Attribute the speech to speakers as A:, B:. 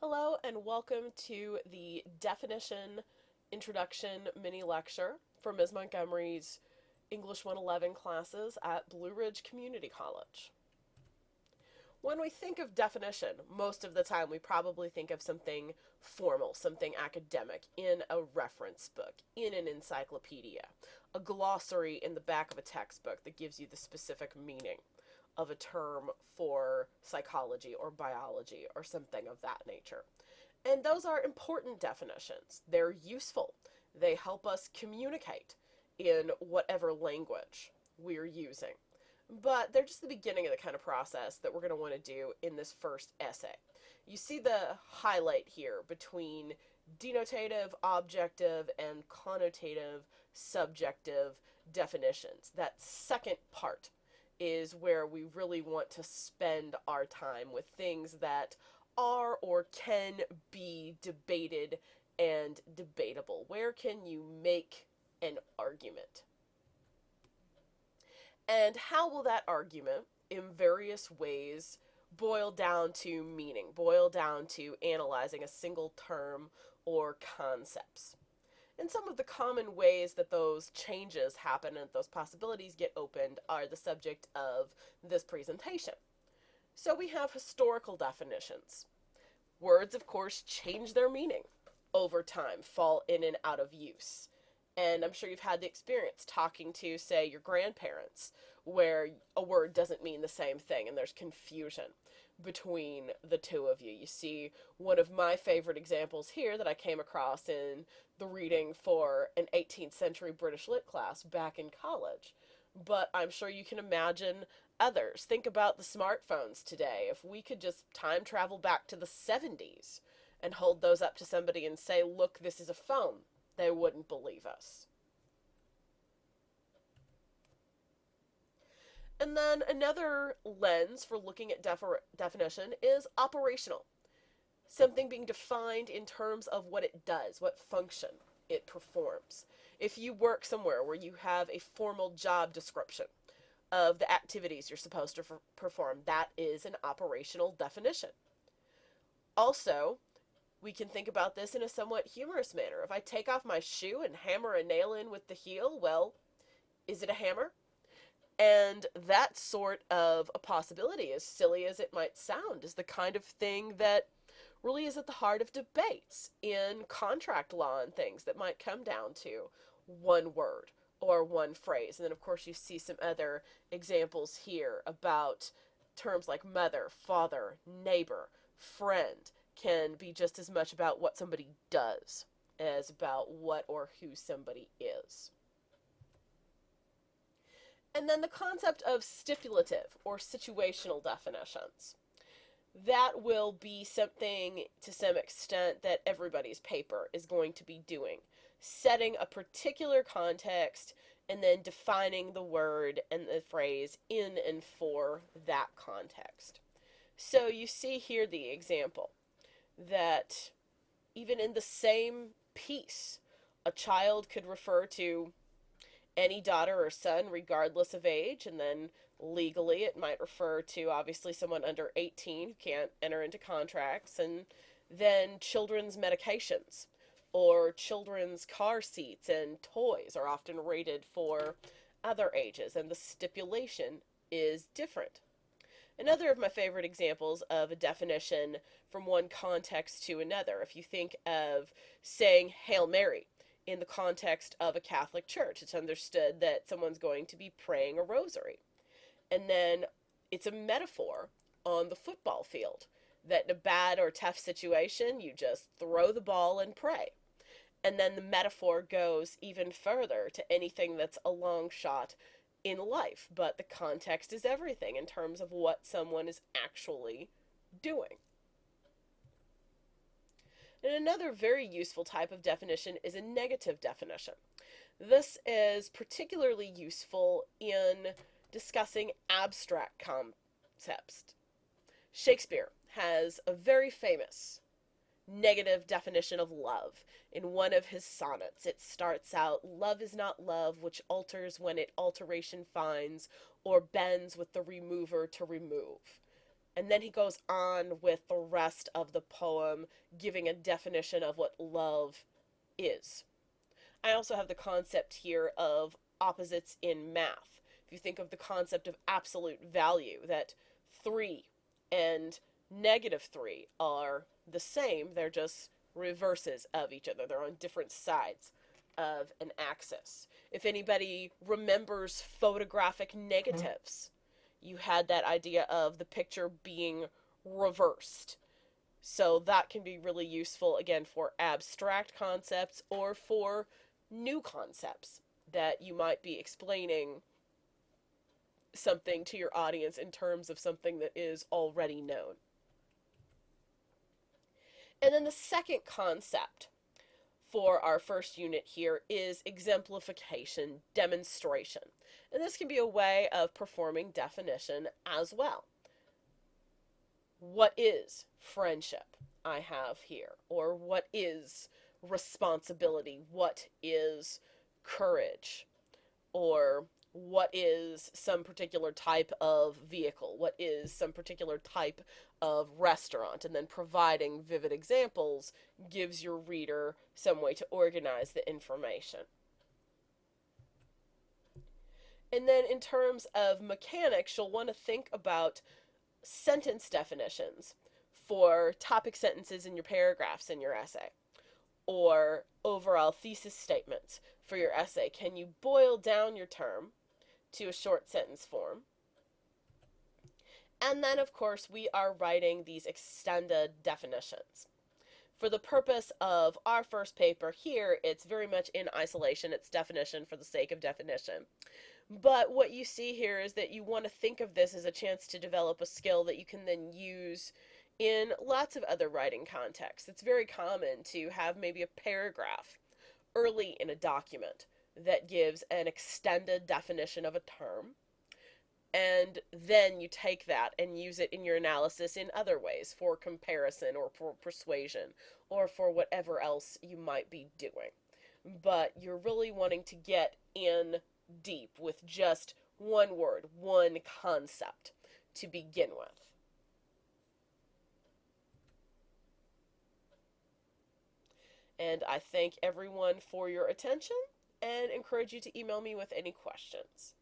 A: Hello and welcome to the definition introduction mini lecture for Ms. Montgomery's English 111 classes at Blue Ridge Community College. When we think of definition, most of the time we probably think of something formal, something academic, in a reference book, in an encyclopedia, a glossary in the back of a textbook that gives you the specific meaning of a term for psychology or biology or something of that nature. And those are important definitions. They're useful. They help us communicate in whatever language we're using. But they're just the beginning of the kind of process that we're going to want to do in this first essay. You see the highlight here between denotative, objective, and connotative, subjective definitions. That second part is where we really want to spend our time with things that are or can be debated and debatable. Where can you make an argument? And how will that argument, in various ways, boil down to meaning, boil down to analyzing a single term or concepts? And some of the common ways that those changes happen and those possibilities get opened are the subject of this presentation. So we have historical definitions. Words, of course, change their meaning over time, fall in and out of use. And I'm sure you've had the experience talking to, say, your grandparents, where a word doesn't mean the same thing and there's confusion between the two of you. You see one of my favorite examples here that I came across in the reading for an 18th century British lit class back in college. But I'm sure you can imagine others. Think about the smartphones today. If we could just time travel back to the 70s and hold those up to somebody and say, look, this is a phone, they wouldn't believe us. And then another lens for looking at definition is operational. Something being defined in terms of what it does, what function it performs. If you work somewhere where you have a formal job description of the activities you're supposed to perform, that is an operational definition. Also, we can think about this in a somewhat humorous manner. If I take off my shoe and hammer a nail in with the heel, well, is it a hammer? And that sort of a possibility, as silly as it might sound, is the kind of thing that really is at the heart of debates in contract law and things that might come down to one word or one phrase. And then, of course, you see some other examples here about terms like mother, father, neighbor, friend can be just as much about what somebody does as about what or who somebody is. And then the concept of stipulative or situational definitions. That will be something to some extent that everybody's paper is going to be doing. Setting a particular context and then defining the word and the phrase in and for that context. So you see here the example that even in the same piece, a child could refer to any daughter or son regardless of age, and then legally it might refer to obviously someone under 18 who can't enter into contracts, and then children's medications or children's car seats and toys are often rated for other ages, and the stipulation is different. Another of my favorite examples of a definition from one context to another, if you think of saying Hail Mary in the context of a Catholic church, it's understood that someone's going to be praying a rosary. And then it's a metaphor on the football field that in a bad or tough situation, you just throw the ball and pray. And then the metaphor goes even further to anything that's a long shot in life, but the context is everything in terms of what someone is actually doing. And another very useful type of definition is a negative definition. This is particularly useful in discussing abstract concepts. Shakespeare has a very famous negative definition of love. In one of his sonnets, it starts out, "Love is not love, which alters when it alteration finds, or bends with the remover to remove." And then he goes on with the rest of the poem, giving a definition of what love is. I also have the concept here of opposites in math. If you think of the concept of absolute value, that 3 and -3 are the same, they're just reverses of each other. They're on different sides of an axis. If anybody remembers photographic negatives, you had that idea of the picture being reversed. So that can be really useful, again, for abstract concepts or for new concepts that you might be explaining something to your audience in terms of something that is already known. And then the second concept for our first unit here is exemplification, demonstration. And this can be a way of performing definition as well. What is friendship? I have here. Or what is responsibility? What is courage? Or what is some particular type of vehicle? What is some particular type of restaurant? And then providing vivid examples gives your reader some way to organize the information. And then in terms of mechanics, you'll want to think about sentence definitions for topic sentences in your paragraphs in your essay, or overall thesis statements for your essay. Can you boil down your term to a short sentence form? And then, of course, we are writing these extended definitions. For the purpose of our first paper here, it's very much in isolation. It's definition for the sake of definition. But what you see here is that you want to think of this as a chance to develop a skill that you can then use in lots of other writing contexts. It's very common to have maybe a paragraph early in a document that gives an extended definition of a term, and then you take that and use it in your analysis in other ways, for comparison or for persuasion or for whatever else you might be doing. But you're really wanting to get in deep with just one word, one concept to begin with. And I thank everyone for your attention and encourage you to email me with any questions.